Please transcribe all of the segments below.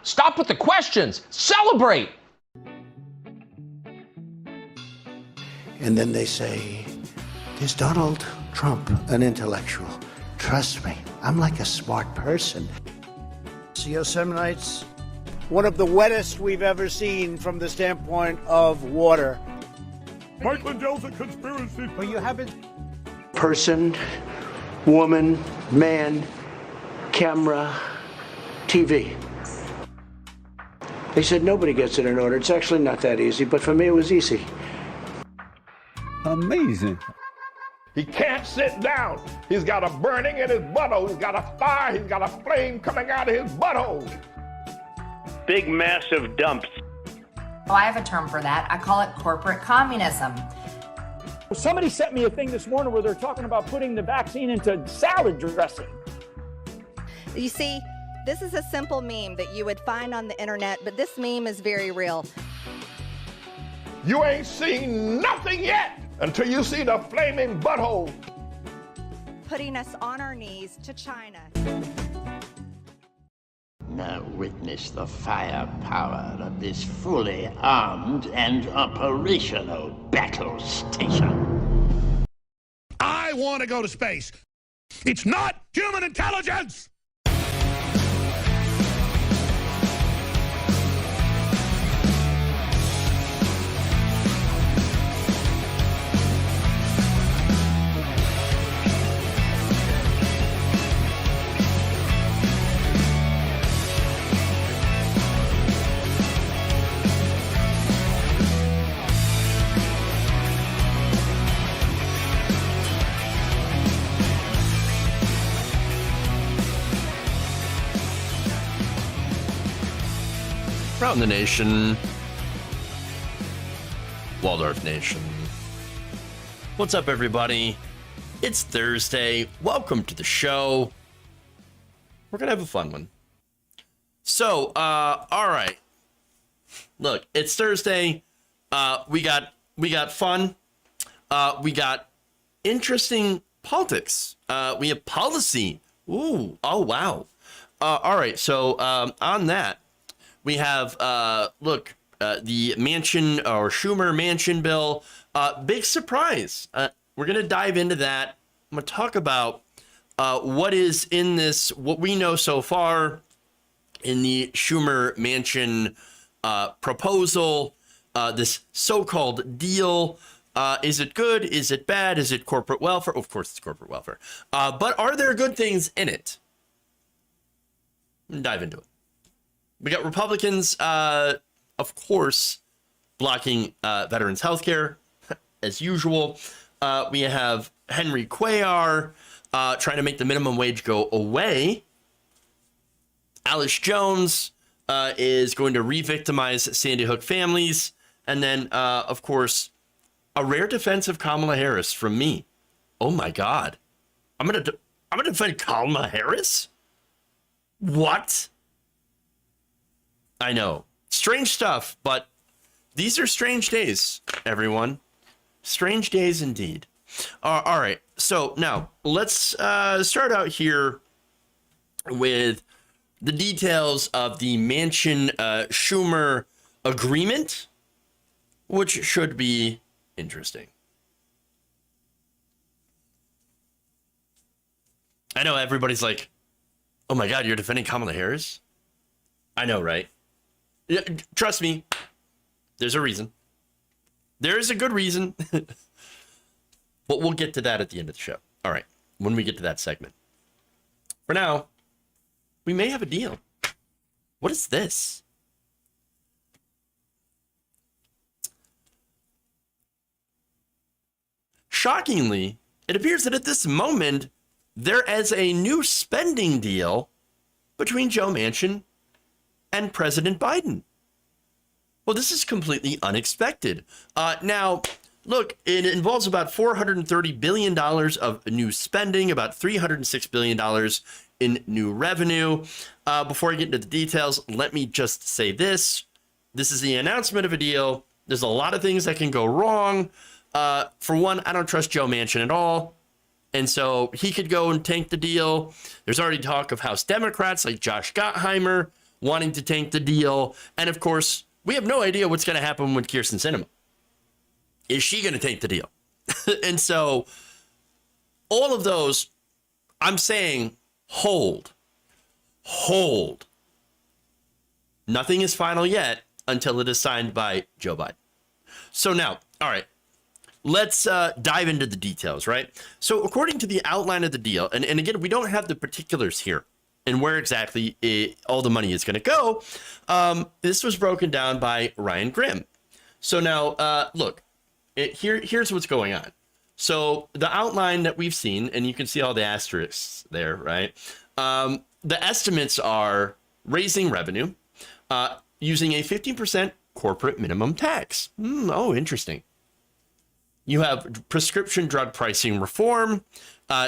Stop with the questions. Celebrate. And then they say, is Donald Trump an intellectual? Trust me, I'm like a smart person. Yosemite's one of the wettest we've ever seen from the standpoint of water. Mike Lindell's a conspiracy. But you haven't. Person, woman, man, camera, TV. They said nobody gets it in order. It's actually not that easy, but for me it was easy. Amazing. He can't sit down. He's got a burning in his butthole. He's got a fire. He's got a flame coming out of his butthole. Big, massive dumps. Oh, I have a term for that. I call it corporate communism. Somebody sent me a thing this morning where they're talking about putting the vaccine into salad dressing. You see, this is a simple meme that you would find on the internet, but this meme is very real. You ain't seen nothing yet until you see the flaming butthole. Putting us on our knees to China. Now witness the firepower of this fully armed and operational battle station. I want to go to space. It's not human intelligence! Around the nation, Waldorf Nation. What's up, everybody? It's Thursday. Welcome to the show. We're gonna have a fun one. So, all right. Look, it's Thursday. We got fun. We got interesting politics. We have policy. Ooh, oh wow. All right. So, on that. We have, the Mansion-Schumer bill. Big surprise. We're going to dive into that. I'm going to talk about what is in this, what we know so far in the Schumer-Manchin proposal, this so-called deal. Is it good? Is it bad? Is it corporate welfare? Of course, it's corporate welfare. But are there good things in it? Dive into it. We got Republicans, of course, blocking veterans' health care, as usual. We have Henry Cuellar trying to make the minimum wage go away. Alice Jones is going to re-victimize Sandy Hook families. And then, of course, a rare defense of Kamala Harris from me. Oh, my God. I'm gonna defend Kamala Harris? What? I know. Strange stuff, but these are strange days, everyone. Strange days indeed. All right. So now let's start out here with the details of the Manchin-Schumer agreement, which should be interesting. I know everybody's like, oh my God, you're defending Kamala Harris? I know, right? Yeah, trust me, there's a reason. There is a good reason. But we'll get to that at the end of the show. All right, when we get to that segment. For now, we may have a deal. What is this? Shockingly, it appears that at this moment, there is a new spending deal between Joe Manchin and President Biden. Well, this is completely unexpected. Now, look, it involves about $430 billion of new spending, about $306 billion in new revenue. Before I get into the details, let me just say this. This is the announcement of a deal. There's a lot of things that can go wrong. For one, I don't trust Joe Manchin at all. And so he could go and tank the deal. There's already talk of House Democrats like Josh Gottheimer wanting to tank the deal. And of course, we have no idea what's going to happen with Kyrsten Sinema. Is she going to tank the deal? And so all of those, I'm saying hold. Nothing is final yet until it is signed by Joe Biden. So now, all right, let's dive into the details, right? So according to the outline of the deal, and again, we don't have the particulars here and where exactly all the money is going to go. This was broken down by Ryan Grimm. So now, look, here's what's going on. So the outline that we've seen, and you can see all the asterisks there, right? The estimates are raising revenue using a 15% corporate minimum tax. Oh, interesting. You have prescription drug pricing reform,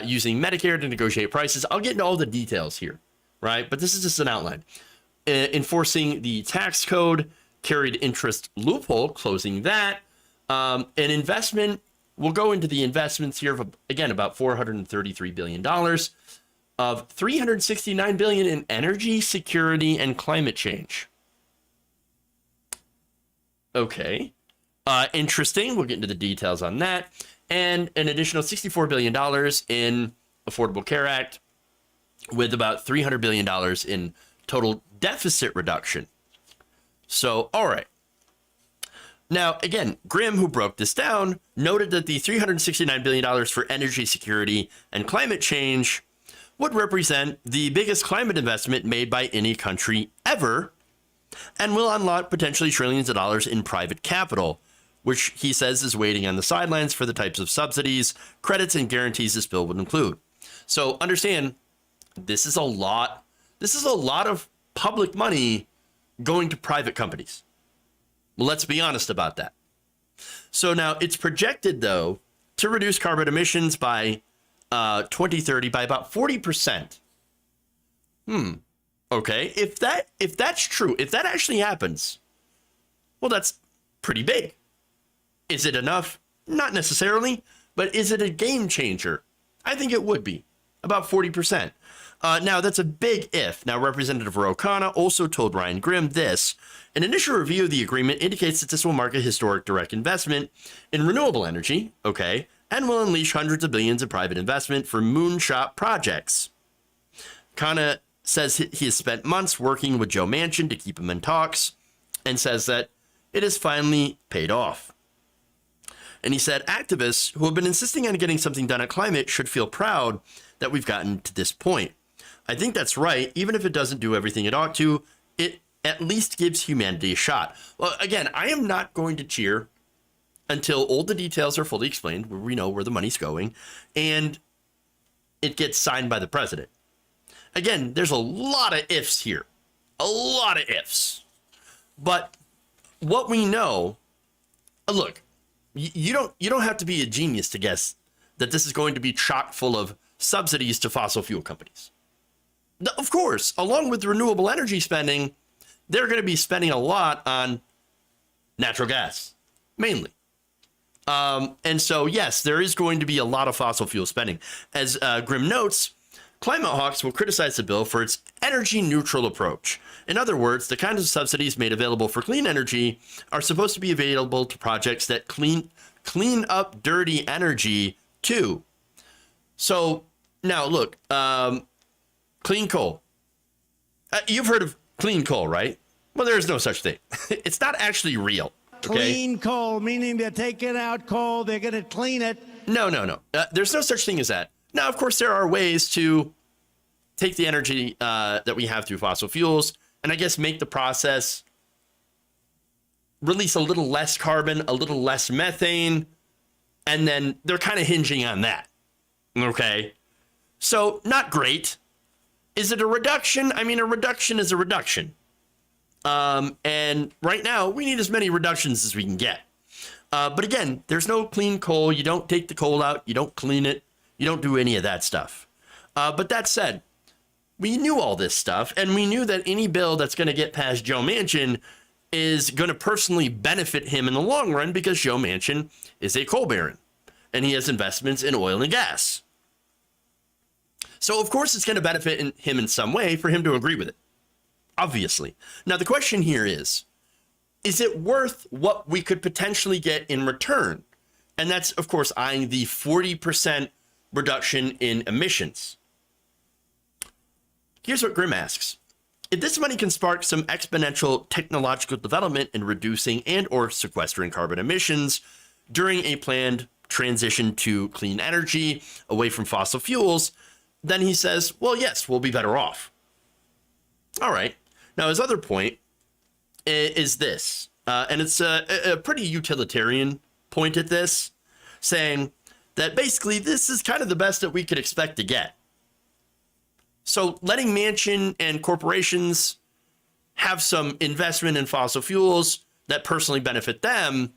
using Medicare to negotiate prices. I'll get into all the details here, right? But this is just an outline. Enforcing the tax code, carried interest loophole, closing that. An investment, we'll go into the investments here of, again, about $433 billion, of $369 billion in energy security and climate change. Okay. Interesting. We'll get into the details on that. And an additional $64 billion in Affordable Care Act, with about $300 billion in total deficit reduction. So, all right. Now, again, Grimm, who broke this down, noted that the $369 billion for energy security and climate change would represent the biggest climate investment made by any country ever, and will unlock potentially trillions of dollars in private capital, which he says is waiting on the sidelines for the types of subsidies, credits, and guarantees this bill would include. So understand, this is a lot of public money going to private companies. Well, let's be honest about that. So now it's projected, though, to reduce carbon emissions by 2030 by about 40%. Okay, if that's true, if that actually happens, well, that's pretty big. Is it enough? Not necessarily, but is it a game changer? I think it would be, about 40%. Now, that's a big if. Now, Representative Ro Khanna also told Ryan Grimm this: an initial review of the agreement indicates that this will mark a historic direct investment in renewable energy, okay, and will unleash hundreds of billions of private investment for moonshot projects. Khanna says he has spent months working with Joe Manchin to keep him in talks, and says that it has finally paid off. And he said activists who have been insisting on getting something done on climate should feel proud that we've gotten to this point. I think that's right. Even if it doesn't do everything it ought to, it at least gives humanity a shot. Well, again, I am not going to cheer until all the details are fully explained, where we know where the money's going, and it gets signed by the president. Again, there's a lot of ifs here. A lot of ifs. But what we know, look, you don't have to be a genius to guess that this is going to be chock full of subsidies to fossil fuel companies. Of course, along with renewable energy spending, they're going to be spending a lot on natural gas, mainly. And so, yes, there is going to be a lot of fossil fuel spending. As Grimm notes, climate hawks will criticize the bill for its energy neutral approach. In other words, the kinds of subsidies made available for clean energy are supposed to be available to projects that clean up dirty energy too. So now look, clean coal. You've heard of clean coal, right? Well, there's no such thing. It's not actually real. Okay? Clean coal, meaning they're taking out coal, they're going to clean it. No. There's no such thing as that. Now, of course, there are ways to take the energy that we have through fossil fuels and I guess make the process release a little less carbon, a little less methane, and then they're kind of hinging on that. Okay? So, not great. Is it a reduction? I mean, a reduction is a reduction. And right now, we need as many reductions as we can get. But again, there's no clean coal. You don't take the coal out. You don't clean it. You don't do any of that stuff. But that said, we knew all this stuff, and we knew that any bill that's going to get past Joe Manchin is going to personally benefit him in the long run because Joe Manchin is a coal baron, and he has investments in oil and gas. So, of course, it's going to benefit him in some way for him to agree with it. obviously. Now, the question here is it worth what we could potentially get in return? And that's, of course, eyeing the 40% reduction in emissions. Here's what Grimm asks. If this money can spark some exponential technological development in reducing and or sequestering carbon emissions during a planned transition to clean energy away from fossil fuels, then he says, well, yes, we'll be better off. All right. Now, his other point is this, and it's a pretty utilitarian point at this, saying that basically this is kind of the best that we could expect to get. So letting Manchin and corporations have some investment in fossil fuels that personally benefit them,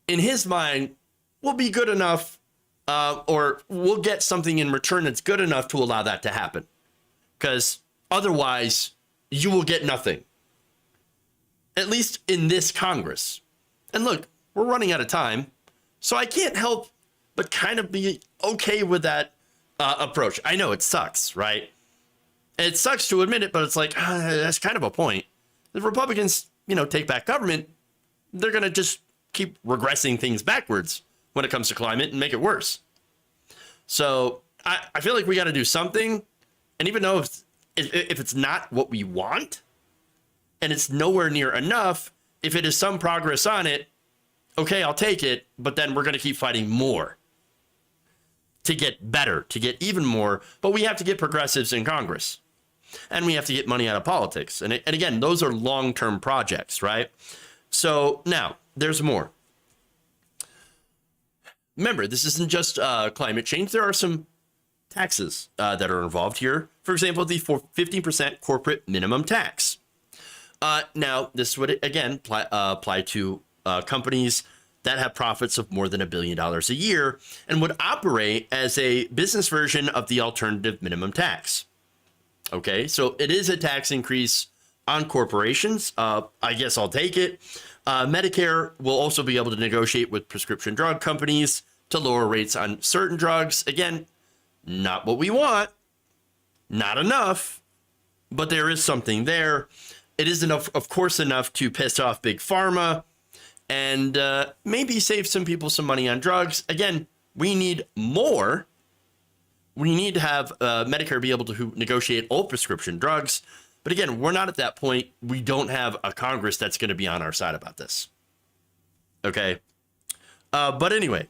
in his mind, will be good enough, or we'll get something in return that's good enough to allow that to happen. Because otherwise, you will get nothing. At least in this Congress. And look, we're running out of time, so I can't help but kind of be okay with that approach. I know it sucks, right? It sucks to admit it, but it's like, that's kind of a point. If Republicans, take back government, they're going to just keep regressing things backwards when it comes to climate and make it worse. So I feel like we got to do something. And even though if it's not what we want and it's nowhere near enough, if it is some progress on it, okay, I'll take it. But then we're going to keep fighting more to get better, to get even more. But we have to get progressives in Congress. And we have to get money out of politics. And again, those are long-term projects, right? So now there's more. Remember, this isn't just climate change. There are some taxes that are involved here. For example, the 15% corporate minimum tax. Now, this would, again, apply to companies that have profits of more than $1 billion a year and would operate as a business version of the alternative minimum tax. Okay, so it is a tax increase on corporations. I guess I'll take it. Medicare will also be able to negotiate with prescription drug companies to lower rates on certain drugs. Again, not what we want, not enough, but there is something there. It is enough, of course, enough to piss off big pharma and maybe save some people some money on drugs. Again, we need more. We need to have Medicare be able to negotiate all prescription drugs. But again, we're not at that point. We don't have a Congress that's going to be on our side about this. Okay. But anyway,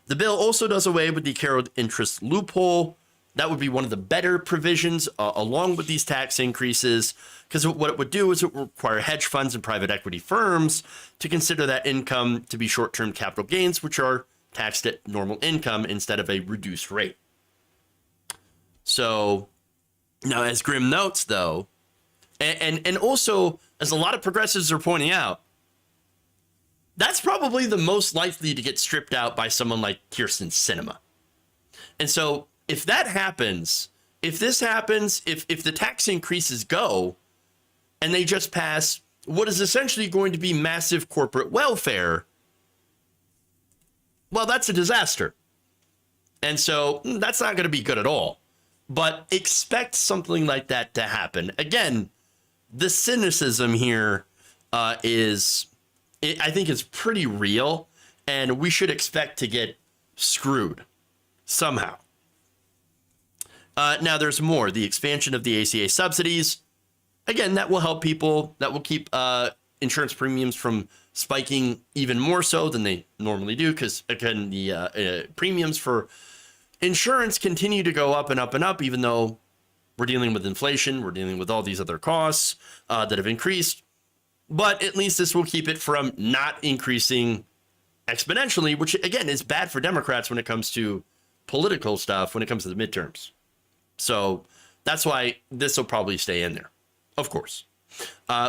the bill also does away with the carried interest loophole. That would be one of the better provisions along with these tax increases, because what it would do is it would require hedge funds and private equity firms to consider that income to be short-term capital gains, which are taxed at normal income instead of a reduced rate. So now, as Grimm notes, though, and also as a lot of progressives are pointing out, that's probably the most likely to get stripped out by someone like Kyrsten Sinema. And so if that happens, if this happens, if the tax increases go and they just pass what is essentially going to be massive corporate welfare, well, that's a disaster. And so that's not going to be good at all. But expect something like that to happen. Again, the cynicism here I think is pretty real, and we should expect to get screwed somehow. Now, there's more. The expansion of the ACA subsidies. Again, that will help people. That will keep insurance premiums from spiking even more so than they normally do, because, again, the premiums for insurance continue to go up and up and up, even though we're dealing with inflation. We're dealing with all these other costs that have increased. But at least this will keep it from not increasing exponentially, which, again, is bad for Democrats when it comes to political stuff, when it comes to the midterms. So that's why this will probably stay in there, of course.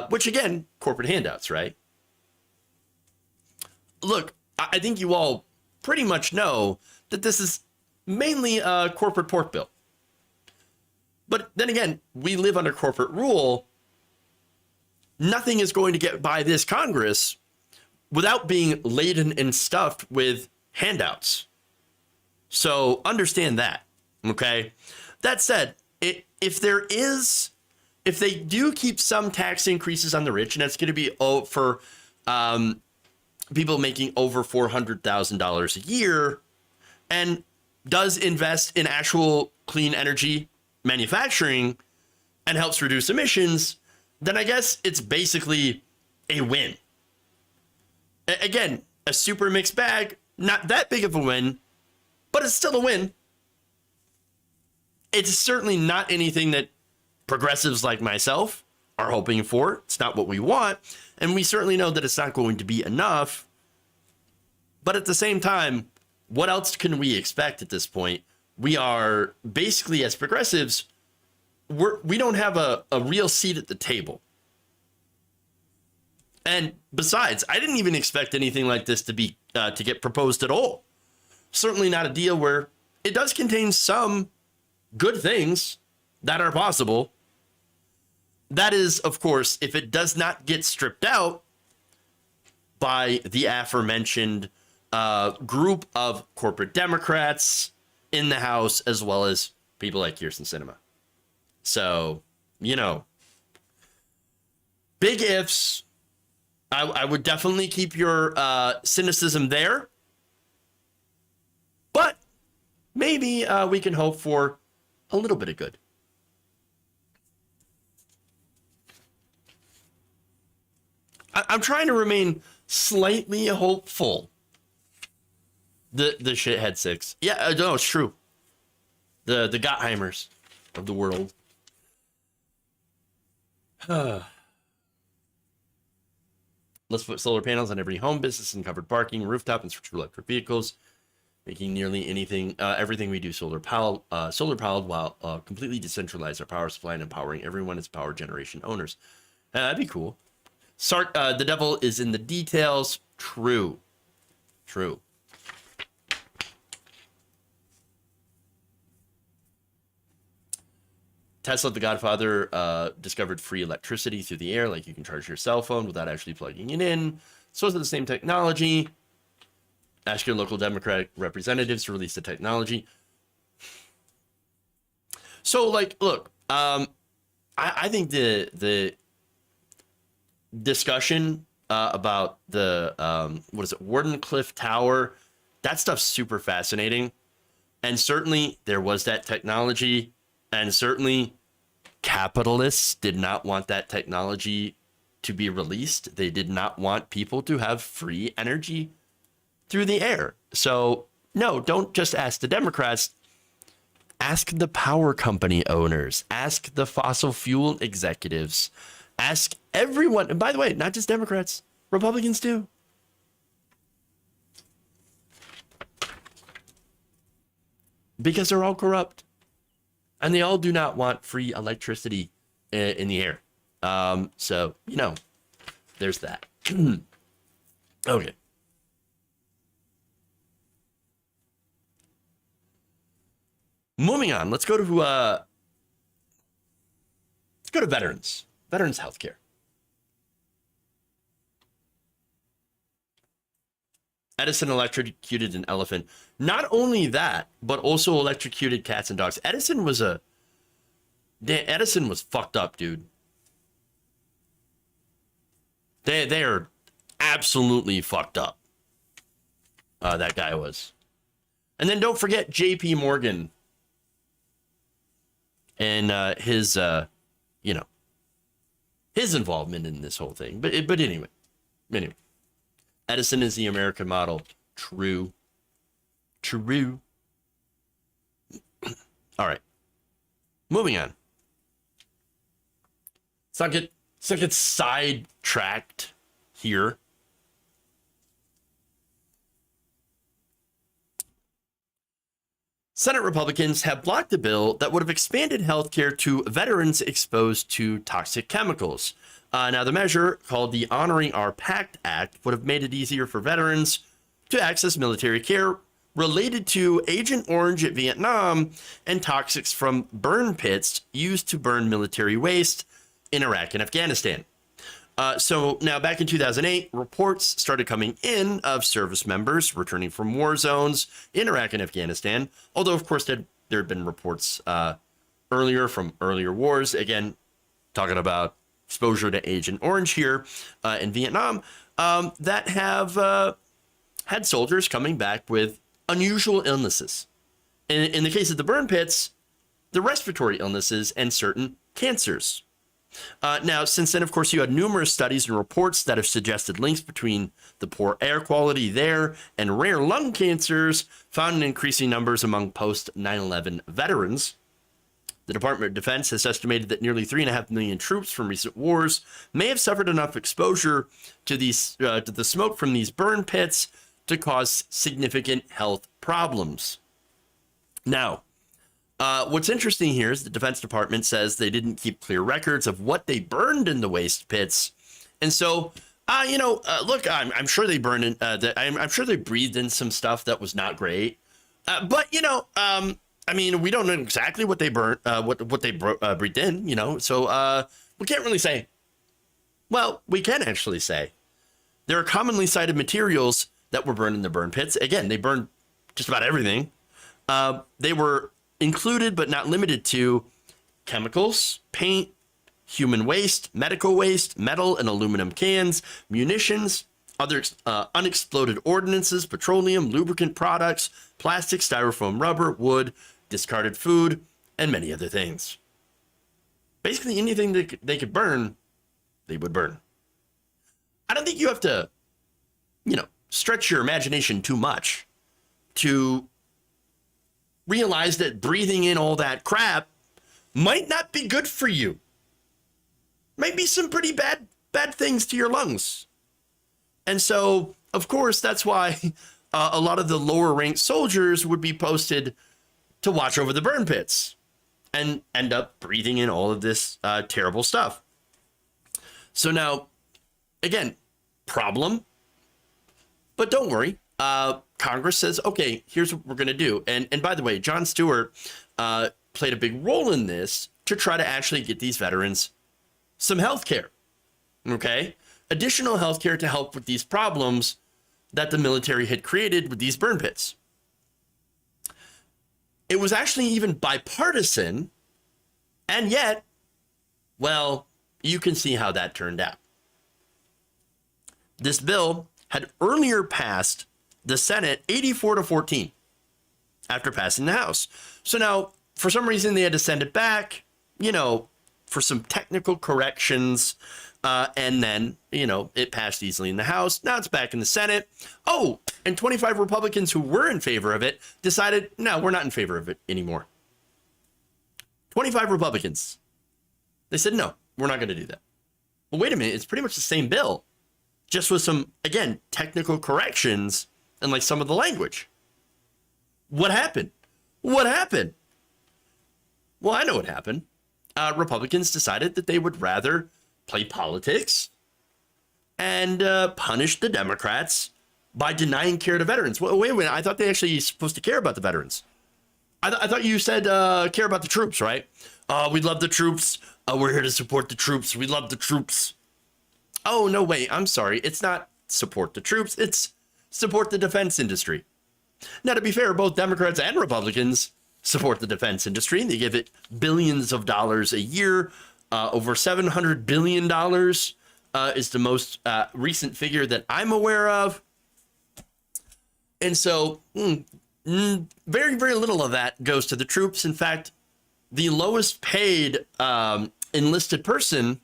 Which, again, corporate handouts, right? Look, I think you all pretty much know that this is mainly a corporate pork bill. But then again, we live under corporate rule. Nothing is going to get by this Congress without being laden and stuffed with handouts. So understand that, okay? That said, if there is if they do keep some tax increases on the rich, and that's going to be for people making over $400,000 a year, and does invest in actual clean energy manufacturing and helps reduce emissions, then I guess it's basically a win. Again, a super mixed bag, not that big of a win, but it's still a win. It's certainly not anything that progressives like myself are hoping for. It's not what we want. And we certainly know that it's not going to be enough. But at the same time, what else can we expect at this point? We are basically, as progressives, we don't have a real seat at the table. And besides, I didn't even expect anything like this to get proposed at all. Certainly not a deal where it does contain some good things that are possible. That is, of course, if it does not get stripped out by the aforementioned group of corporate Democrats in the House, as well as people like Kirsten Sinema. So, big ifs. I would definitely keep your cynicism there. But maybe we can hope for a little bit of good. I'm trying to remain slightly hopeful. The shithead six. Yeah, no, it's true. The Gottheimers of the world. Let's put solar panels on every home, business, and covered parking, rooftop, and for electric vehicles, making nearly everything we do solar powered while completely decentralize our power supply and empowering everyone as power generation owners. That'd be cool. The devil is in the details. True. Tesla, the Godfather, discovered free electricity through the air, like you can charge your cell phone without actually plugging it in. So it's the same technology. Ask your local Democratic representatives to release the technology. So, look, I think the discussion about the Wardenclyffe Tower, that stuff's super fascinating. And certainly there was that technology. And certainly capitalists did not want that technology to be released. They did not want people to have free energy through the air. So, no, don't just ask the Democrats. Ask the power company owners. Ask the fossil fuel executives. Ask everyone. And by the way, not just Democrats, Republicans too. Because they're all corrupt. And they all do not want free electricity in the air. So, there's that. Okay. Moving on, let's go to veterans. Veterans healthcare. Edison electrocuted an elephant. Not only that, but also electrocuted cats and dogs. Edison was fucked up, dude. They are absolutely fucked up. That guy was. And then don't forget JP Morgan and his involvement in this whole thing. But anyway. Edison is the American model. True. All right. Moving on. Let's not get sidetracked here. Senate Republicans have blocked a bill that would have expanded health care to veterans exposed to toxic chemicals. Now, the measure, called the Honoring Our Pact Act, would have made it easier for veterans to access military care related to Agent Orange at Vietnam and toxics from burn pits used to burn military waste in Iraq and Afghanistan. So now, back in 2008, reports started coming in of service members returning from war zones in Iraq and Afghanistan, although, of course, there had been reports earlier from earlier wars. Again, talking about exposure to Agent Orange here in Vietnam, that have had soldiers coming back with unusual illnesses. In the case of the burn pits, the respiratory illnesses and certain cancers. Now, since then, of course, you had numerous studies and reports that have suggested links between the poor air quality there and rare lung cancers found in increasing numbers among post 9/11 veterans. The Department of Defense has estimated that nearly 3.5 million troops from recent wars may have suffered enough exposure to the smoke from these burn pits to cause significant health problems. Now, what's interesting here is the Defense Department says they didn't keep clear records of what they burned in the waste pits. And so, look, I'm sure they burned in, I'm sure they breathed in some stuff that was not great. But, I mean, we don't know exactly what they burnt, what they breathed in, so we can't really say. Well, we can actually say there are commonly cited materials that were burned in the burn pits. Again, they burned just about everything. They were included but not limited to chemicals, paint, human waste, medical waste, metal and aluminum cans, munitions, other unexploded ordnances, petroleum, lubricant products, plastic, styrofoam, rubber, wood, discarded food, and many other things. Basically anything they could burn, they would burn. I don't think you have to, stretch your imagination too much to realize that breathing in all that crap might not be good for you. Might be some pretty bad things to your lungs. And so, of course, that's why a lot of the lower ranked soldiers would be posted to watch over the burn pits and end up breathing in all of this terrible stuff. So now, again, problem, but don't worry. Congress says, okay, here's what we're going to do. And by the way, Jon Stewart played a big role in this to try to actually get these veterans some health care. Okay? Additional health care to help with these problems that the military had created with these burn pits. It was actually even bipartisan, and yet, well, you can see how that turned out. This bill had earlier passed the Senate 84-14 after passing the House. So now, for some reason, they had to send it back, for some technical corrections. And then, it passed easily in the House. Now it's back in the Senate. Oh, and 25 Republicans who were in favor of it decided, no, we're not in favor of it anymore. 25 Republicans. They said, no, we're not going to do that. Well, wait a minute. It's pretty much the same bill, just with some, again, technical corrections and like some of the language. What happened? What happened? Well, I know what happened. Republicans decided that they would rather play politics and punish the Democrats by denying care to veterans. Well, wait a minute. I thought they actually supposed to care about the veterans. I thought you said care about the troops, right? We love the troops. We're here to support the troops. We love the troops. Oh, no, wait. I'm sorry. It's not support the troops. It's support the defense industry. Now, to be fair, both Democrats and Republicans support the defense industry. They give it billions of dollars a year. Over $700 billion is the most recent figure that I'm aware of. And so very, very little of that goes to the troops. In fact, the lowest paid enlisted person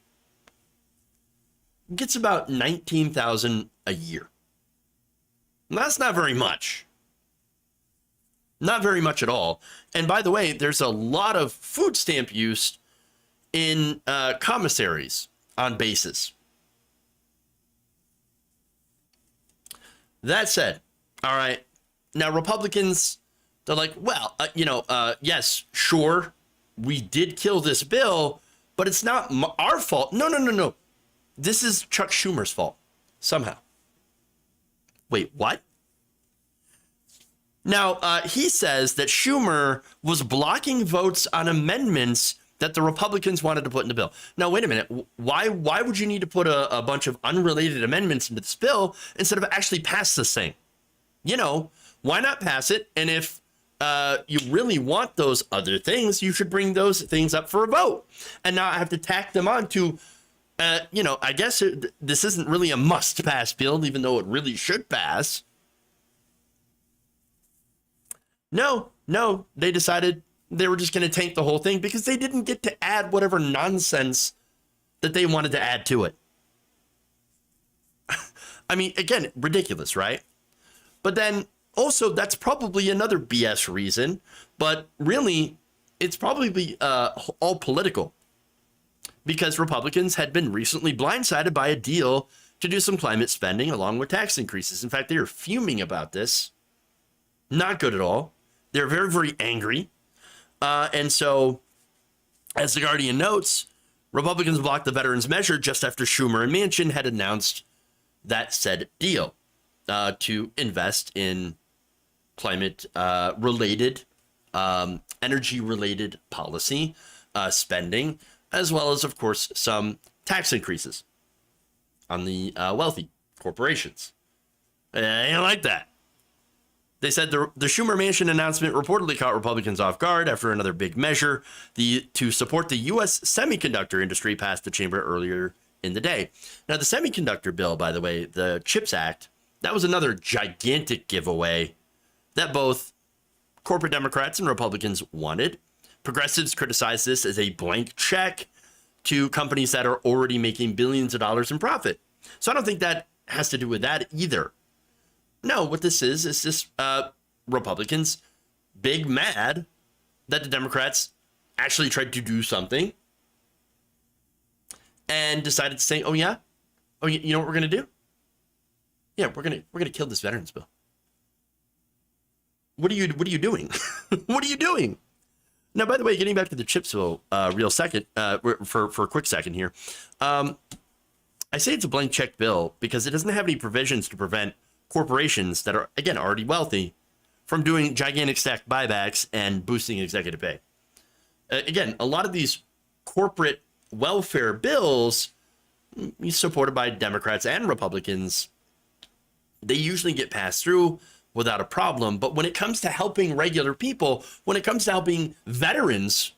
gets about $19,000 a year. And that's not very much. Not very much at all. And by the way, there's a lot of food stamp use in commissaries on bases. That said, all right, now Republicans, they're like, well, yes, sure, we did kill this bill, but it's not our fault. No. This is Chuck Schumer's fault, somehow. Wait, what? Now, he says that Schumer was blocking votes on amendments that the Republicans wanted to put in the bill. Now, wait a minute. Why would you need to put a bunch of unrelated amendments into this bill instead of actually pass this thing? Why not pass it? And if you really want those other things, you should bring those things up for a vote and not have to tack them on to, I guess this isn't really a must pass bill, even though it really should pass. No, they decided they were just going to tank the whole thing because they didn't get to add whatever nonsense that they wanted to add to it. I mean, again, ridiculous, right? But then also, that's probably another BS reason, but really, it's probably all political because Republicans had been recently blindsided by a deal to do some climate spending along with tax increases. In fact, they are fuming about this. Not good at all. They're very, very angry. And so, as The Guardian notes, Republicans blocked the veterans measure just after Schumer and Manchin had announced that said deal to invest in climate related, energy related policy spending, as well as, of course, some tax increases on the wealthy corporations. I ain't like that. They said the Schumer-Manchin announcement reportedly caught Republicans off guard after another big measure to support the U.S. semiconductor industry passed the chamber earlier in the day. Now, the semiconductor bill, by the way, the CHIPS Act, that was another gigantic giveaway that both corporate Democrats and Republicans wanted. Progressives criticized this as a blank check to companies that are already making billions of dollars in profit. So I don't think that has to do with that either. No, what this is just Republicans big mad that the Democrats actually tried to do something and decided to say, you know what we're going to do? Yeah, we're going to kill this veterans bill. What are you doing? What are you doing? Now, by the way, getting back to the CHIPS bill, for a quick second here. I say it's a blank check bill because it doesn't have any provisions to prevent corporations that are, again, already wealthy from doing gigantic stack buybacks and boosting executive pay. Again, a lot of these corporate welfare bills supported by Democrats and Republicans, they usually get passed through without a problem. But when it comes to helping regular people, when it comes to helping veterans,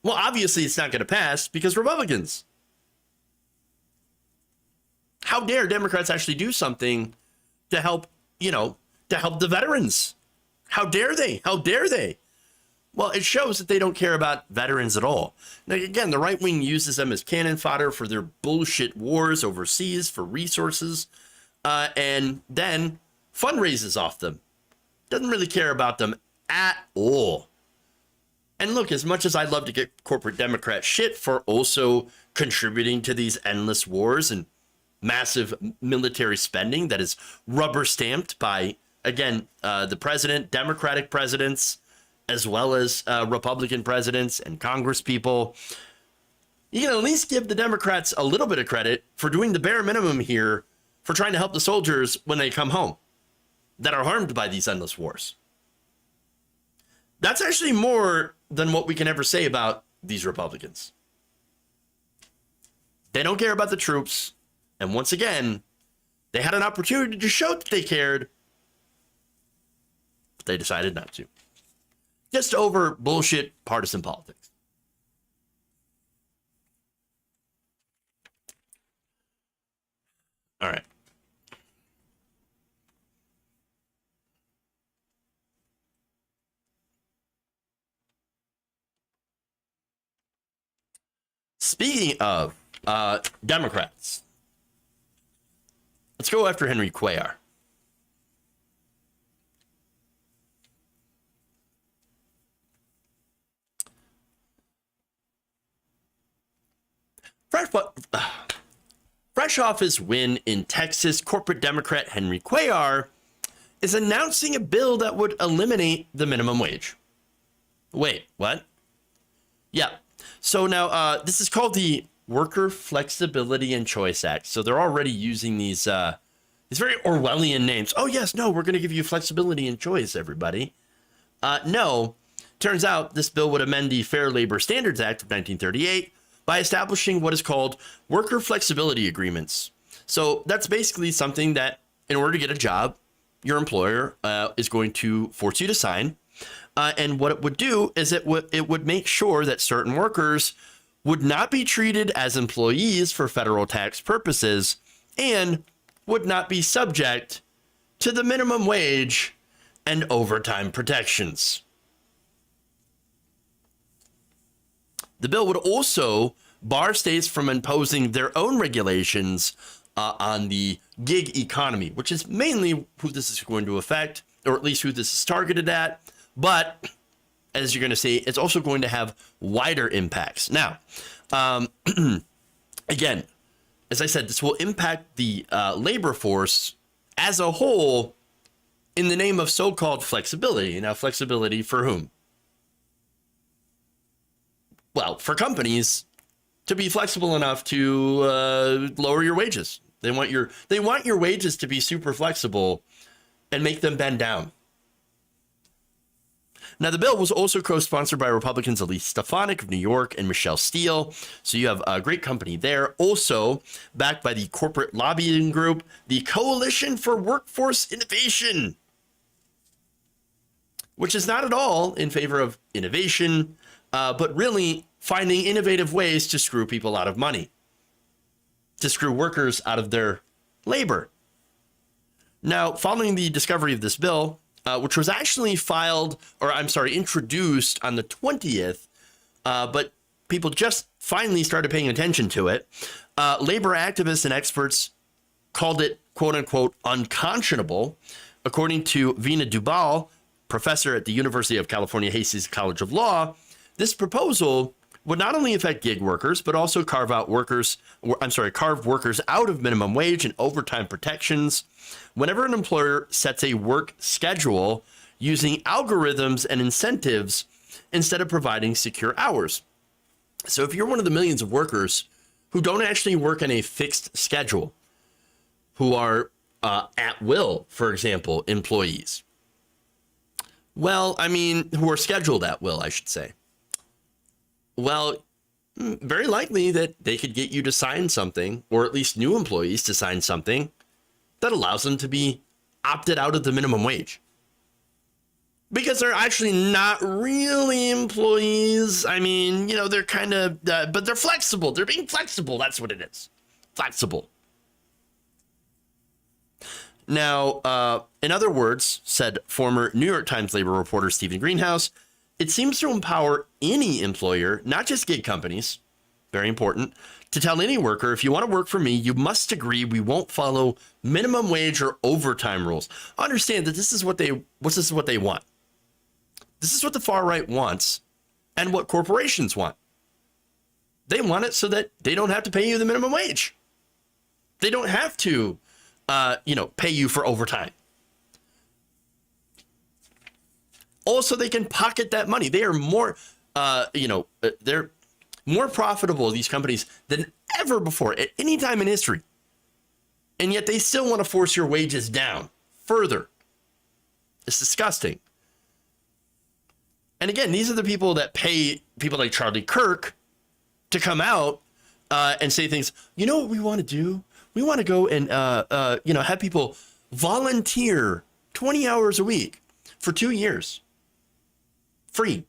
well, obviously it's not going to pass because Republicans. How dare Democrats actually do something to help, to help the veterans? How dare they? How dare they? Well, it shows that they don't care about veterans at all. Now, again, the right wing uses them as cannon fodder for their bullshit wars overseas for resources, and then fundraises off them. Doesn't really care about them at all. And look, as much as I'd love to get corporate Democrat shit for also contributing to these endless wars and massive military spending that is rubber stamped by, again, the president, Democratic presidents, as well as Republican presidents and Congress people, you can at least give the Democrats a little bit of credit for doing the bare minimum here for trying to help the soldiers when they come home that are harmed by these endless wars. That's actually more than what we can ever say about these Republicans. They don't care about the troops. And once again, they had an opportunity to show that they cared, but they decided not to. Just over bullshit partisan politics. All right. Speaking of Democrats, let's go after Henry Cuellar. Fresh off his win in Texas, corporate Democrat Henry Cuellar is announcing a bill that would eliminate the minimum wage. Wait, what? Yeah. So now this is called the Worker Flexibility and Choice Act. So they're already using these very Orwellian names. Oh, yes, no, we're going to give you flexibility and choice, everybody. No, turns out this bill would amend the Fair Labor Standards Act of 1938 by establishing what is called worker flexibility agreements. So that's basically something that in order to get a job, your employer is going to force you to sign. And what it would do is it would make sure that certain workers would not be treated as employees for federal tax purposes and would not be subject to the minimum wage and overtime protections. The bill would also bar states from imposing their own regulations on the gig economy, which is mainly who this is going to affect, or at least who this is targeted at. But as you're going to see, it's also going to have wider impacts. Now, again, as I said, this will impact the labor force as a whole in the name of so-called flexibility. Now, flexibility for whom? Well, for companies to be flexible enough to lower your wages. They want your wages to be super flexible and make them bend down. Now, the bill was also co-sponsored by Republicans Elise Stefanik of New York and Michelle Steele. So you have a great company there. Also backed by the corporate lobbying group, the Coalition for Workforce Innovation, which is not at all in favor of innovation, but really finding innovative ways to screw people out of money, to screw workers out of their labor. Now, following the discovery of this bill, which was actually introduced on the 20th, but people just finally started paying attention to it. Labor activists and experts called it, quote unquote, unconscionable. According to Vina Dubal, professor at the University of California Hasties College of Law, this proposal would not only affect gig workers, but also carve workers out of minimum wage and overtime protections whenever an employer sets a work schedule using algorithms and incentives instead of providing secure hours. So if you're one of the millions of workers who don't actually work in a fixed schedule, who are at will, for example, employees, who are scheduled at will, I should say. Well, very likely that they could get you to sign something, or at least new employees to sign something that allows them to be opted out of the minimum wage. Because they're actually not really employees. They're kind of, but they're flexible. They're being flexible. That's what it is. Flexible. Now, in other words, said former New York Times labor reporter Stephen Greenhouse, it seems to empower any employer, not just gig companies, very important, to tell any worker, if you want to work for me, you must agree we won't follow minimum wage or overtime rules. Understand that this is what they want. This is what the far right wants and what corporations want. They want it so that they don't have to pay you the minimum wage. They don't have to, pay you for overtime. Also, they can pocket that money. They are more, they're more profitable, these companies, than ever before at any time in history. And yet they still want to force your wages down further. It's disgusting. And again, these are the people that pay people like Charlie Kirk to come out and say things. You know what we want to do? We want to go and, have people volunteer 20 hours a week for 2 years. Free.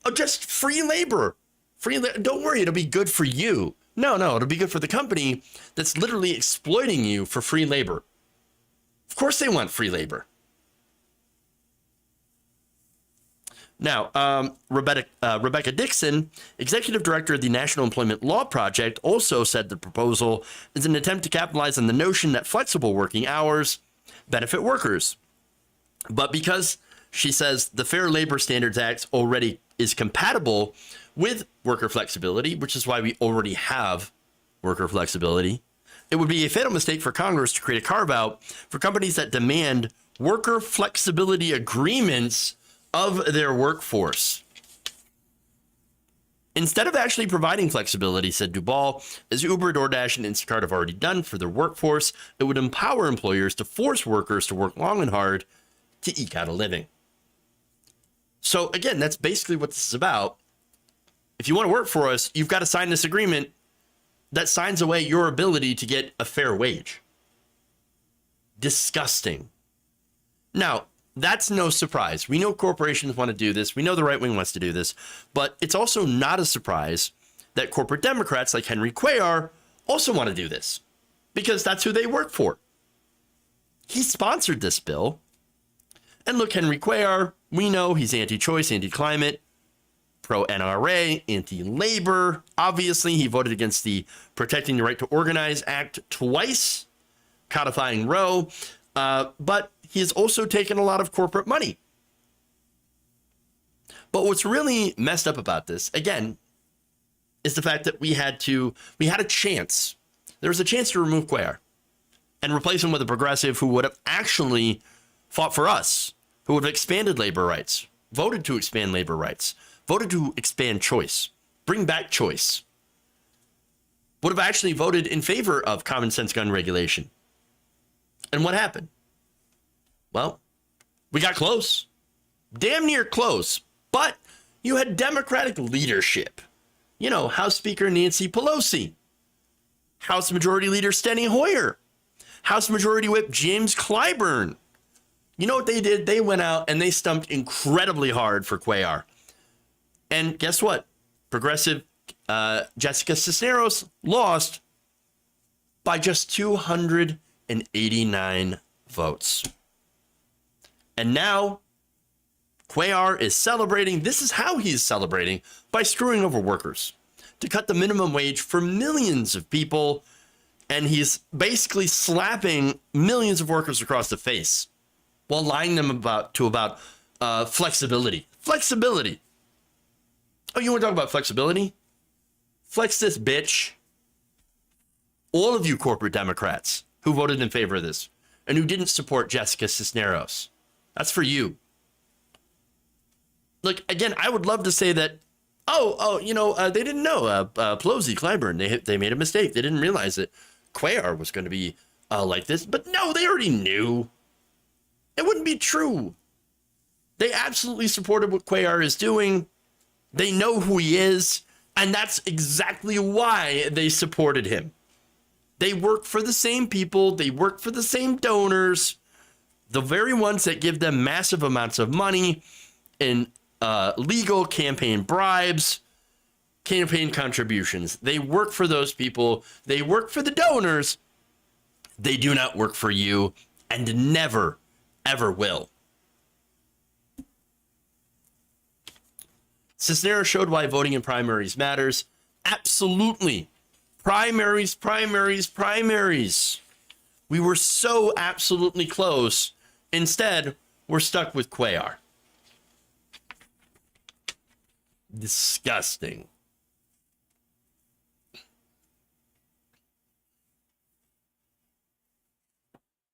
Oh, just free labor. Don't worry, it'll be good for you. No, it'll be good for the company that's literally exploiting you for free labor. Of course they want free labor. Now, Rebecca Dixon, executive director of the National Employment Law Project, also said the proposal is an attempt to capitalize on the notion that flexible working hours benefit workers. But because she says the Fair Labor Standards Act already is compatible with worker flexibility, which is why we already have worker flexibility, it would be a fatal mistake for Congress to create a carve-out for companies that demand worker flexibility agreements of their workforce. Instead of actually providing flexibility, said Dubal, as Uber, DoorDash, and Instacart have already done for their workforce, it would empower employers to force workers to work long and hard to eke out a living. So again, that's basically what this is about. If you want to work for us, you've got to sign this agreement that signs away your ability to get a fair wage. Disgusting. Now, that's no surprise. We know corporations want to do this. We know the right wing wants to do this. But it's also not a surprise that corporate Democrats like Henry Cuellar also want to do this, because that's who they work for. He sponsored this bill. And look, Henry Cuellar, we know he's anti-choice, anti-climate, pro-NRA, anti-labor. Obviously, he voted against the Protecting the Right to Organize Act twice, codifying Roe. But he has also taken a lot of corporate money. But what's really messed up about this, again, is the fact that we had a chance. There was a chance to remove Cuellar and replace him with a progressive who would have actually fought for us, who would have expanded labor rights, voted to expand labor rights, voted to expand choice, bring back choice, would have actually voted in favor of common sense gun regulation. And what happened? Well, we got close, damn near close, but you had Democratic leadership. You know, House Speaker Nancy Pelosi, House Majority Leader Steny Hoyer, House Majority Whip James Clyburn. You know what they did? They went out and they stumped incredibly hard for Cuellar. And guess what? Progressive Jessica Cisneros lost by just 289 votes. And now Cuellar is celebrating. This is how he's celebrating, by screwing over workers to cut the minimum wage for millions of people. And he's basically slapping millions of workers across the face while lying them about flexibility. Flexibility. Oh, you want to talk about flexibility? Flex this, bitch. All of you corporate Democrats who voted in favor of this and who didn't support Jessica Cisneros. That's for you. Look, again, I would love to say that, they didn't know. Pelosi, Clyburn, they made a mistake. They didn't realize that Cuellar was going to be like this. But no, they already knew. It wouldn't be true. They absolutely supported what Cuellar is doing. They know who he is. And that's exactly why they supported him. They work for the same people. They work for the same donors. The very ones that give them massive amounts of money in legal campaign bribes, campaign contributions. They work for those people. They work for the donors. They do not work for you, and never, ever will. Cisneros showed why voting in primaries matters. Absolutely. Primaries. We were so absolutely close. Instead, we're stuck with Cuellar. Disgusting.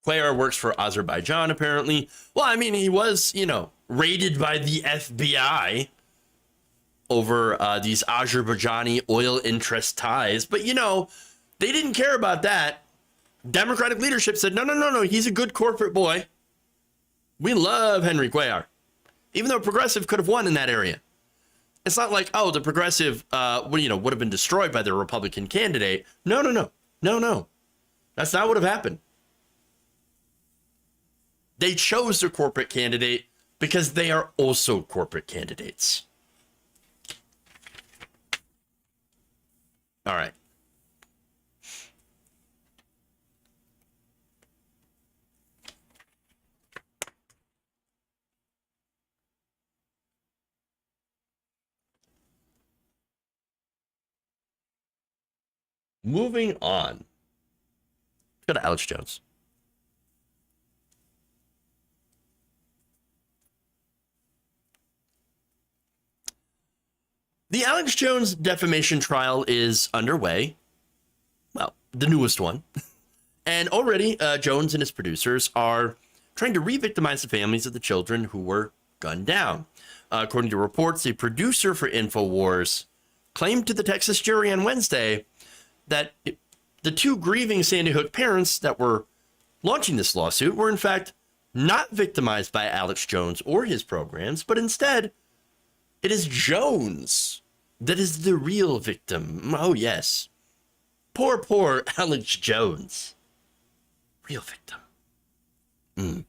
Cuellar works for Azerbaijan, apparently. Well, I mean, he was, raided by the FBI over these Azerbaijani oil interest ties. But, they didn't care about that. Democratic leadership said, no, he's a good corporate boy. We love Henry Cuellar. Even though progressive could have won in that area. It's not like, the progressive, would have been destroyed by the Republican candidate. No. That's not what would have happened. They chose their corporate candidate because they are also corporate candidates. All right. Moving on. Let's go to Alex Jones. The Alex Jones defamation trial is underway. Well, the newest one. And already Jones and his producers are trying to re-victimize the families of the children who were gunned down. According to reports, a producer for InfoWars claimed to the Texas jury on Wednesday that the two grieving Sandy Hook parents that were launching this lawsuit were in fact not victimized by Alex Jones or his programs, but instead it is Jones that is the real victim. Oh, yes. Poor Alex Jones. Real victim.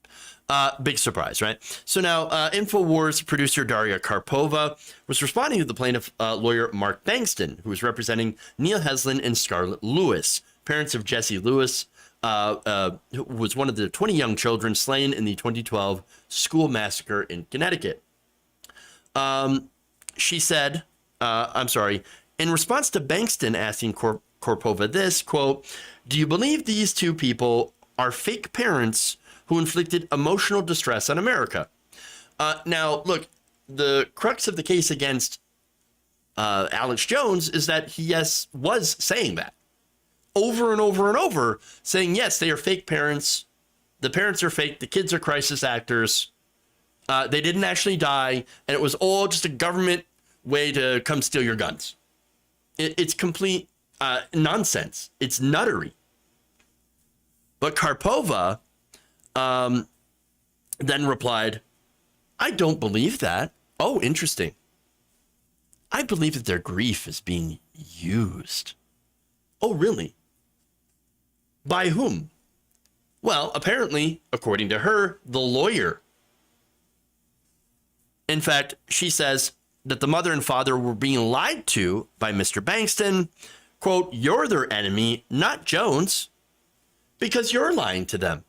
Big surprise, right? So now InfoWars producer Daria Karpova was responding to the plaintiff lawyer Mark Bankston, who was representing Neil Heslin and Scarlett Lewis, parents of Jesse Lewis, who was one of the 20 young children slain in the 2012 school massacre in Connecticut. She said, in response to Bankston asking Karpova this, quote, "Do you believe these two people are fake parents who inflicted emotional distress on America?" Now, look, the crux of the case against Alex Jones is that he, was saying that over and over and over, saying, yes, they are fake parents. The parents are fake. The kids are crisis actors. They didn't actually die. And it was all just a government way to come steal your guns. It's complete nonsense. It's nuttery. But Karpova then replied, "I don't believe that." Oh, interesting. "I believe that their grief is being used." Oh, really? By whom? Well, apparently, according to her, the lawyer. In fact, she says that the mother and father were being lied to by Mr. Bankston. Quote, "You're their enemy, not Jones, because you're lying to them.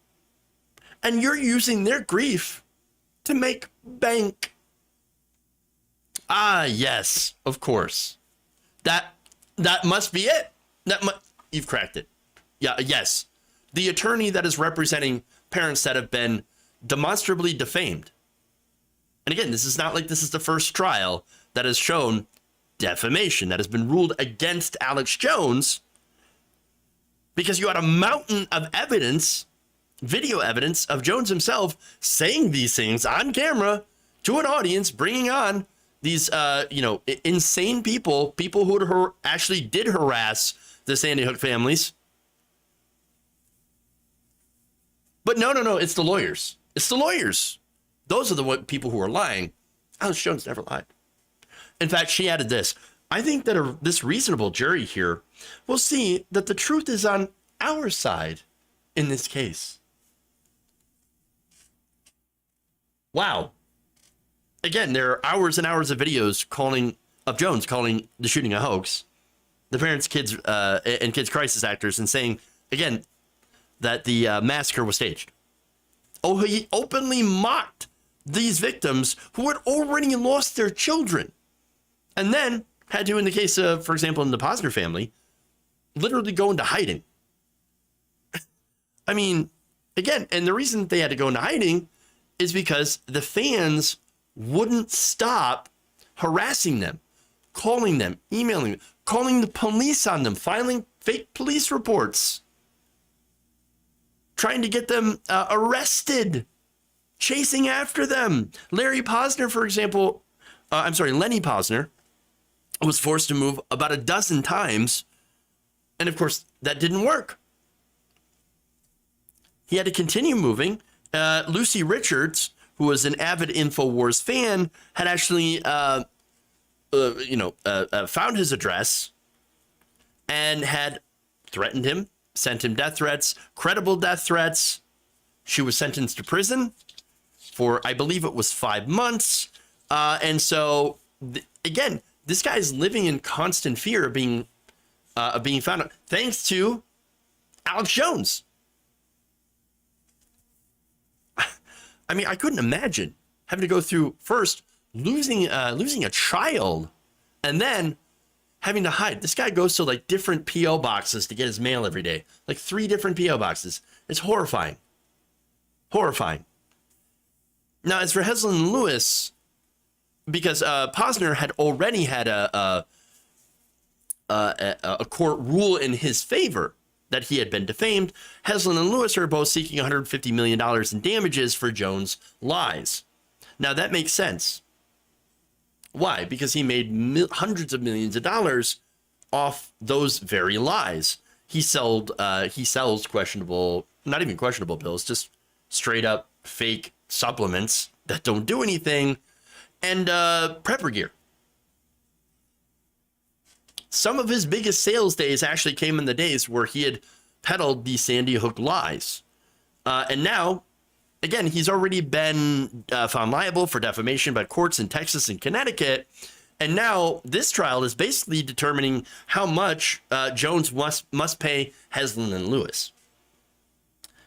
And you're using their grief to make bank." Ah, yes, of course. That must be it. You've cracked it. Yeah, yes. The attorney that is representing parents that have been demonstrably defamed. And again, this is not like this is the first trial that has shown defamation that has been ruled against Alex Jones, because you had a mountain of evidence, video evidence of Jones himself saying these things on camera to an audience, bringing on these, insane people who actually did harass the Sandy Hook families. But no, it's the lawyers. It's the lawyers. Those are the people who are lying. Alex Jones never lied. In fact, she added this: "I think that this reasonable jury here will see that the truth is on our side in this case." Wow. Again, there are hours and hours of videos of Jones calling the shooting a hoax, the parents, kids, and kids crisis actors, and saying, again, that the massacre was staged. Oh, he openly mocked these victims who had already lost their children, and then had to, in the case of, for example, in the Posner family, literally go into hiding. I mean, again, and the reason they had to go into hiding is because the fans wouldn't stop harassing them, calling them, emailing them, calling the police on them, filing fake police reports, trying to get them arrested, chasing after them. Lenny Posner, was forced to move about a dozen times. And of course, that didn't work. He had to continue moving. Lucy Richards, who was an avid InfoWars fan, had actually, found his address and had threatened him, sent him death threats, credible death threats. She was sentenced to prison for, I believe it was 5 months. And so, again, this guy's living in constant fear of being found out, thanks to Alex Jones. I mean, I couldn't imagine having to go through first losing a child, and then having to hide. This guy goes to like different PO boxes to get his mail every day, like 3 different PO boxes. It's horrifying. Horrifying. Now, as for Heslin Lewis, because Posner had already had a court rule in his favor that he had been defamed, Heslin and Lewis are both seeking $150 million in damages for Jones' lies. Now, that makes sense. Why? Because he made hundreds of millions of dollars off those very lies. He sells questionable, not even questionable pills, just straight up fake supplements that don't do anything, and prepper gear. Some of his biggest sales days actually came in the days where he had peddled the Sandy Hook lies. And now again, he's already been found liable for defamation by courts in Texas and Connecticut. And now this trial is basically determining how much Jones must pay Heslin and Lewis.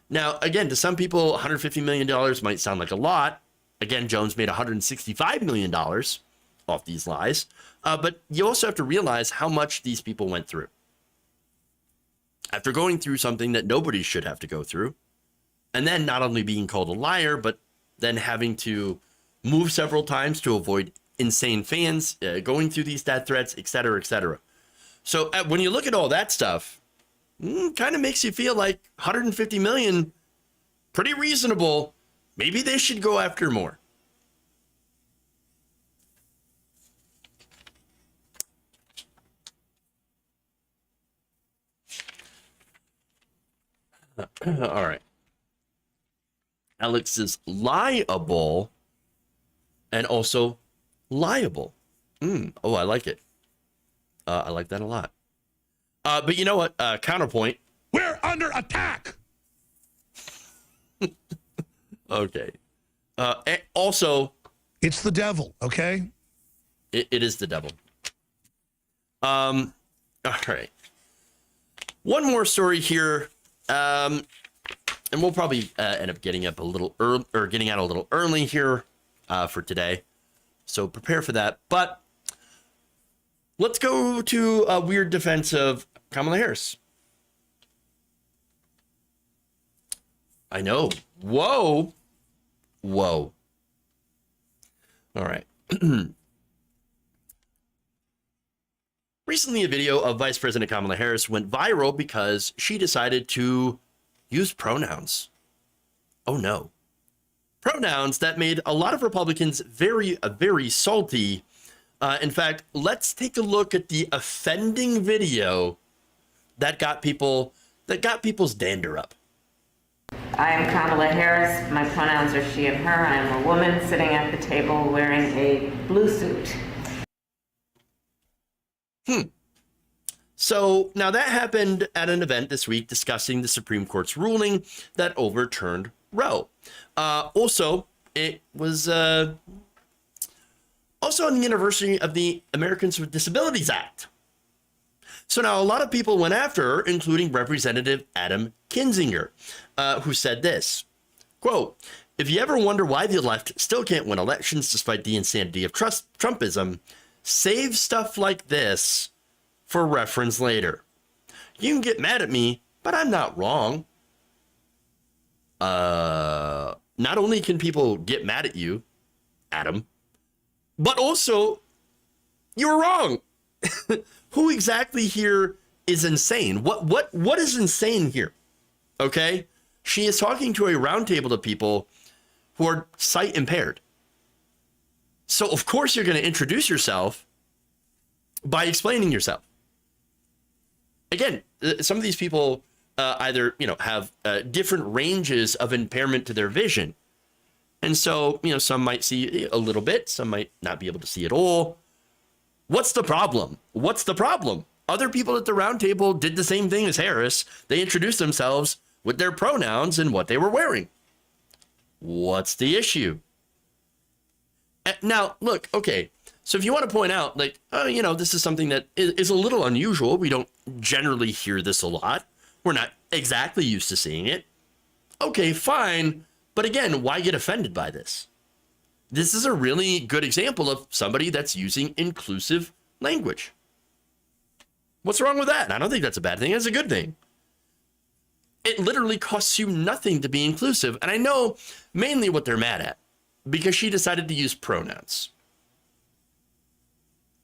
Now, again, to some people, $150 million might sound like a lot. Again, Jones made $165 million off these lies. But you also have to realize how much these people went through. After going through something that nobody should have to go through, and then not only being called a liar, but then having to move several times to avoid insane fans, going through these death threats, et cetera, et cetera. So when you look at all that stuff, kind of makes you feel like 150 million, pretty reasonable. Maybe they should go after more. All right. Alex is liable and also liable. Oh, I like it. I like that a lot. But you know what? Counterpoint. We're under attack. Okay. Also, it's the devil, okay? It is the devil. All right. One more story here. And we'll probably end up getting up a little early, or getting out a little early here for today. So prepare for that. But let's go to a weird defense of Kamala Harris. I know. Whoa. Whoa. All right. Recently, a video of Vice President Kamala Harris went viral because she decided to use pronouns. Oh no. Pronouns that made a lot of Republicans very, very salty. In fact, let's take a look at the offending video that got people's dander up. I am Kamala Harris. My pronouns are she and her. I am a woman sitting at the table wearing a blue suit. So now that happened at an event this week discussing the Supreme Court's ruling that overturned Roe. Also, it was also on the anniversary of the Americans with Disabilities Act. So now a lot of people went after her, including Representative Adam Kinzinger, who said this, quote, "If you ever wonder why the left still can't win elections despite the insanity of Trumpism, save stuff like this for reference later. You can get mad at me, but I'm not wrong." Not only can people get mad at you, Adam, but also you're wrong. Who exactly here is insane? What is insane here? Okay? She is talking to a roundtable of people who are sight impaired. So of course you're going to introduce yourself by explaining yourself. Again, some of these people either, have different ranges of impairment to their vision. And so, some might see a little bit, some might not be able to see at all. What's the problem? What's the problem? Other people at the round table did the same thing as Harris. They introduced themselves with their pronouns and what they were wearing. What's the issue? Now, look, okay. So if you want to point out, this is something that is a little unusual. We don't generally hear this a lot. We're not exactly used to seeing it. Okay, fine. But again, why get offended by this? This is a really good example of somebody that's using inclusive language. What's wrong with that? I don't think that's a bad thing. It's a good thing. It literally costs you nothing to be inclusive. And I know mainly what they're mad at, because she decided to use pronouns.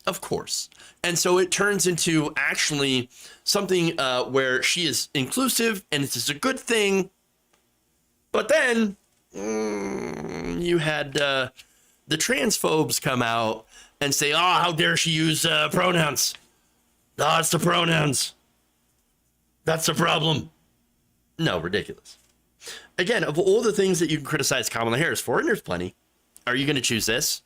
Of course. And so it turns into actually something where she is inclusive and it's just a good thing. But then you had the transphobes come out and say, "Oh, how dare she use pronouns? Oh, it's the pronouns. That's the problem." No, ridiculous. Again, of all the things that you can criticize Kamala Harris for, and there's plenty, are you going to choose this?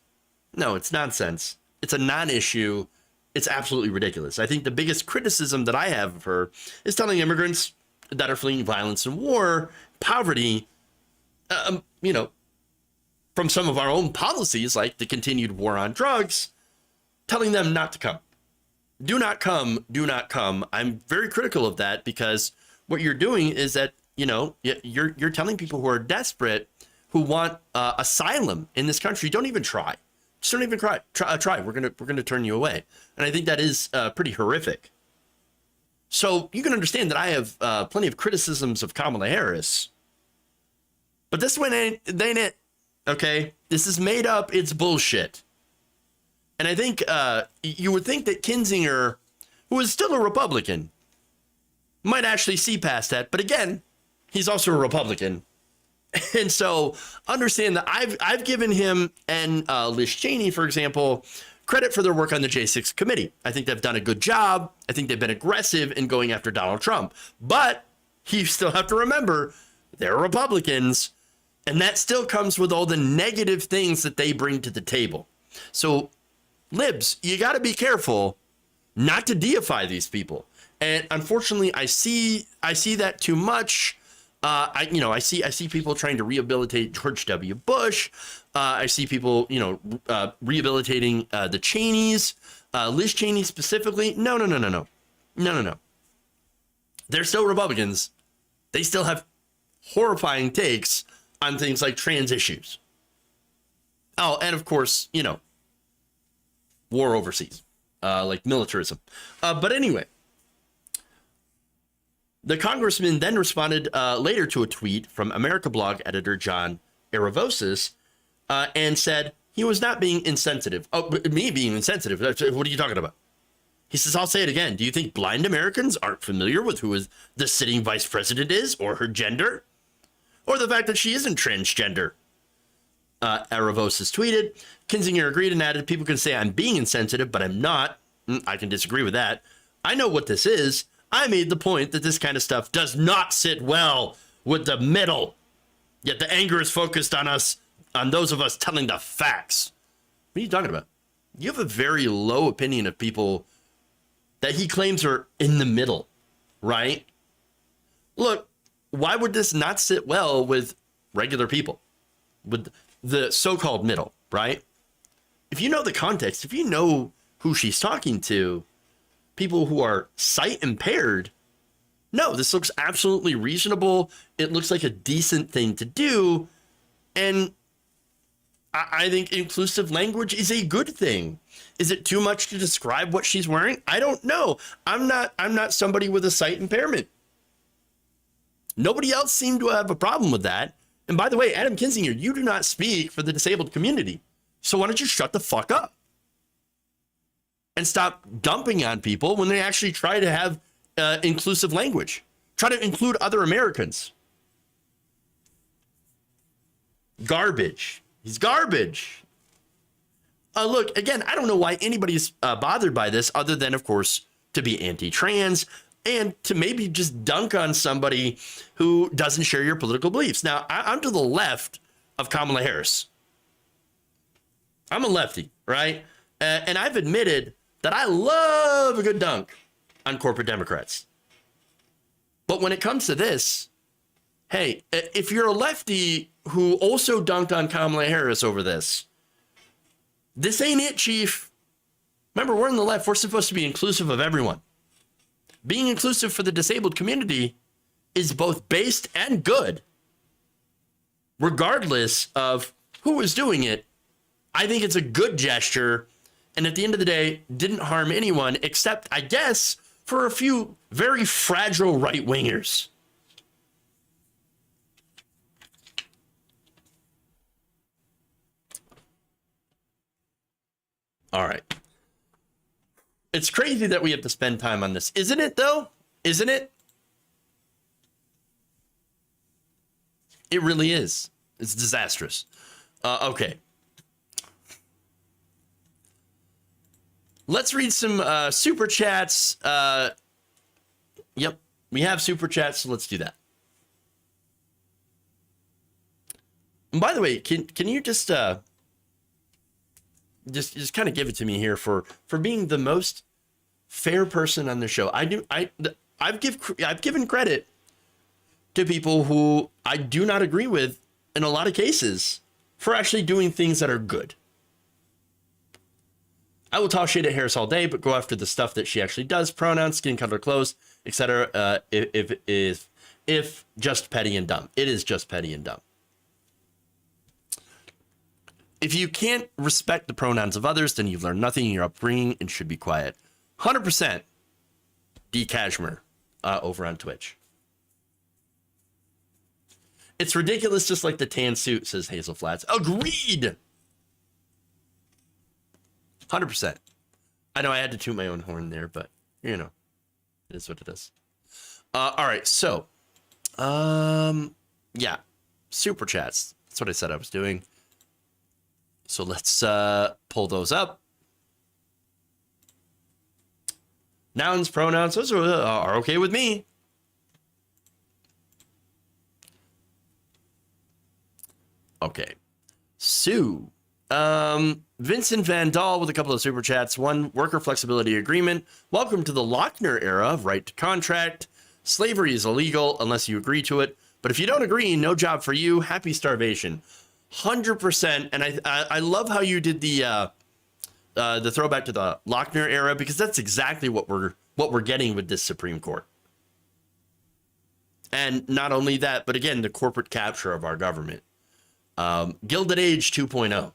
No, it's nonsense. It's a non-issue. It's absolutely ridiculous. I think the biggest criticism that I have of her is telling immigrants that are fleeing violence and war, poverty, you know, from some of our own policies, like the continued war on drugs, telling them not to come. Do not come, do not come. I'm very critical of that because what you're doing is that, you know, you're telling people who are desperate, who want asylum in this country, don't even try. Just don't even try. We're gonna turn you away. And I think that is pretty horrific. So you can understand that I have plenty of criticisms of Kamala Harris, but this one ain't it. Okay, this is made up. It's bullshit. And I think you would think that Kinzinger, who is still a Republican, might actually see past that. But again, he's also a Republican. And so understand that I've given him and Liz Cheney, for example, credit for their work on the J6 committee. I think they've done a good job. I think they've been aggressive in going after Donald Trump. But you still have to remember, they're Republicans, and that still comes with all the negative things that they bring to the table. So libs, you got to be careful not to deify these people. And unfortunately, I see that too much. I see people trying to rehabilitate George W. Bush. I see people, rehabilitating the Cheneys, Liz Cheney specifically. No. They're still Republicans. They still have horrifying takes on things like trans issues. Oh, and of course, war overseas, like militarism. But anyway. The congressman then responded later to a tweet from America Blog editor John Aravosis and said he was not being insensitive. Oh, me being insensitive? What are you talking about? He says, I'll say it again. Do you think blind Americans aren't familiar with who the sitting vice president is or her gender? Or the fact that she isn't transgender? Aravosis tweeted. Kinzinger agreed and added, people can say I'm being insensitive, but I'm not. I can disagree with that. I know what this is. I made the point that this kind of stuff does not sit well with the middle. Yet the anger is focused on those of us telling the facts. What are you talking about? You have a very low opinion of people that he claims are in the middle, right? Look, why would this not sit well with regular people, with the so-called middle, right? If you know the context, if you know who she's talking to, people who are sight impaired, no, this looks absolutely reasonable. It looks like a decent thing to do. And I think inclusive language is a good thing. Is it too much to describe what she's wearing? I don't know. I'm not somebody with a sight impairment. Nobody else seemed to have a problem with that. And by the way, Adam Kinzinger, you do not speak for the disabled community. So why don't you shut the fuck up? And stop dumping on people when they actually try to have inclusive language. Try to include other Americans. Garbage. He's garbage. Look, again, I don't know why anybody's bothered by this other than, of course, to be anti-trans and to maybe just dunk on somebody who doesn't share your political beliefs. Now, I'm to the left of Kamala Harris. I'm a lefty, right? And I've admitted that I love a good dunk on corporate Democrats. But when it comes to this, hey, if you're a lefty who also dunked on Kamala Harris over this ain't it, Chief. Remember, we're on the left. We're supposed to be inclusive of everyone. Being inclusive for the disabled community is both based and good. Regardless of who is doing it, I think it's a good gesture. And at the end of the day, didn't harm anyone except, I guess, for a few very fragile right-wingers. All right. It's crazy that we have to spend time on this. Isn't it, though? Isn't it? It really is. It's disastrous. Okay. Let's read some super chats. Yep, we have super chats, so let's do that. And by the way, can you just kind of give it to me here for being the most fair person on the show? I've given credit to people who I do not agree with in a lot of cases for actually doing things that are good. I will talk shit at Harris all day, but go after the stuff that she actually does: pronouns, skin color, clothes, etc. If just petty and dumb, it is just petty and dumb. If you can't respect the pronouns of others, then you've learned nothing in your upbringing and should be quiet. 100% D. Cashmere over on Twitch. It's ridiculous, just like the tan suit, says Hazel Flats. Agreed. 100%. I know I had to toot my own horn there, but you know, it is what it is. All right, so yeah, super chats. That's what I said I was doing. So let's pull those up. Nouns, pronouns, those are okay with me. Okay. Sue. Vincent Van Dahl with a couple of super chats. One, worker flexibility agreement. Welcome to the Lochner era of right to contract. Slavery is illegal unless you agree to it. But if you don't agree, no job for you. Happy starvation. 100%. And I love how you did the throwback to the Lochner era, because that's exactly what we're getting with this Supreme Court. And not only that, but again, the corporate capture of our government. Gilded Age 2.0.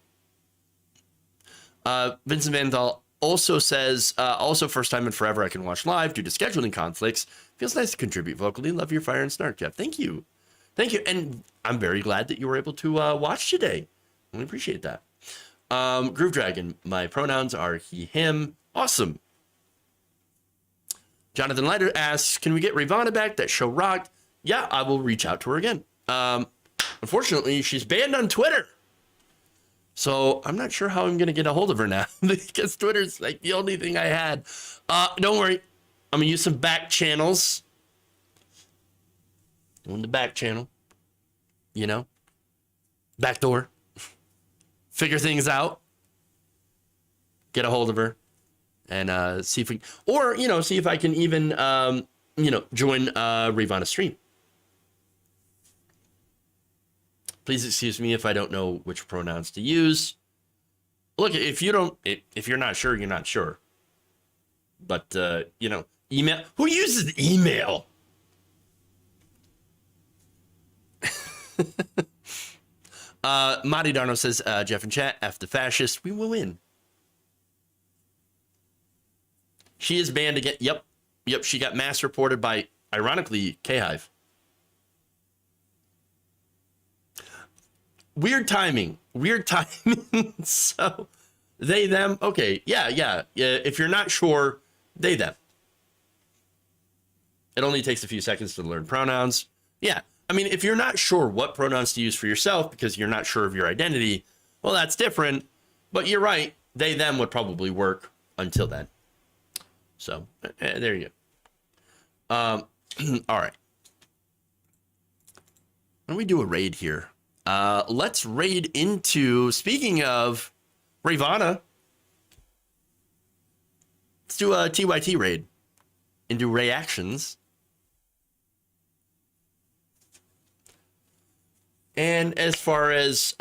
Vincent Van Dahl also says, also first time in forever I can watch live due to scheduling conflicts. Feels nice to contribute vocally. Love your fire and snark, Jeff. Thank you. Thank you. And I'm very glad that you were able to watch today. I appreciate that. Groove Dragon, my pronouns are he, him. Awesome. Jonathan Leiter asks, can we get Ravana back? That show rocked. Yeah, I will reach out to her again. Unfortunately, she's banned on Twitter. So I'm not sure how I'm going to get a hold of her now, because Twitter's like the only thing I had. Don't worry. I'm going to use some back channels. Doing the back channel. You know? Back door. Figure things out. Get a hold of her. And see if we... Or, you know, see if I can even, you know, join Ravana's stream. Please excuse me if I don't know which pronouns to use. Look, if you're not sure, you're not sure. But, you know, email. Who uses email? Madi Darno says, Jeff in chat, F the fascist, we will win. She is banned again. Yep. She got mass reported by, ironically, K-Hive. Weird timing. So they, them. Okay. Yeah. If you're not sure, they, them. It only takes a few seconds to learn pronouns. Yeah. I mean, if you're not sure what pronouns to use for yourself because you're not sure of your identity, well, that's different. But you're right. They, them would probably work until then. So there you go. All right. Why don't we do a raid here? Let's raid into, speaking of Ravana, let's do a TYT raid into reactions. And as far as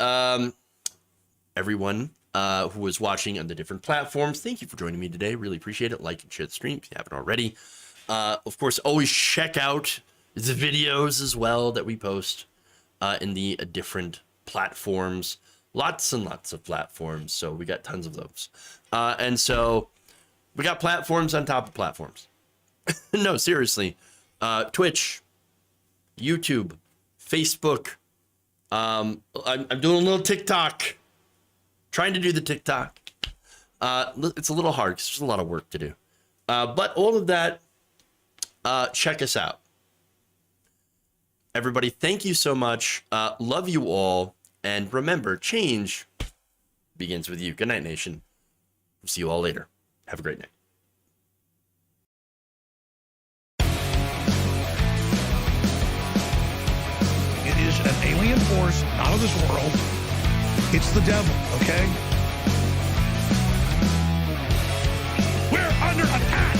everyone who was watching on the different platforms, thank you for joining me today. Really appreciate it. Like and share the stream if you haven't already. Of course, always check out the videos as well that we post in the different platforms. Lots and lots of platforms. So we got tons of those. And so we got platforms on top of platforms. No, seriously. Twitch, YouTube, Facebook. I'm doing a little TikTok. Trying to do the TikTok. It's a little hard because there's a lot of work to do. But all of that, check us out. Everybody, thank you so much. Love you all. And remember, change begins with you. Good night, nation. See you all later. Have a great night. It is an alien force, not of this world. It's the devil, okay? We're under attack.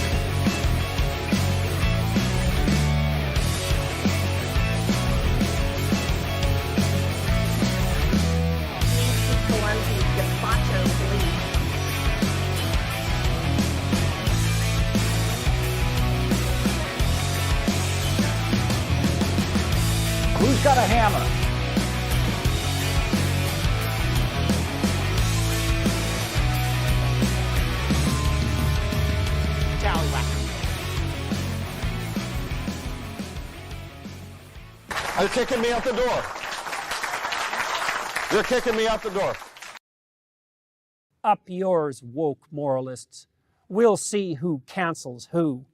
hammer. You're kicking me out the door. You're kicking me out the door. Up yours, woke moralists. We'll see who cancels who.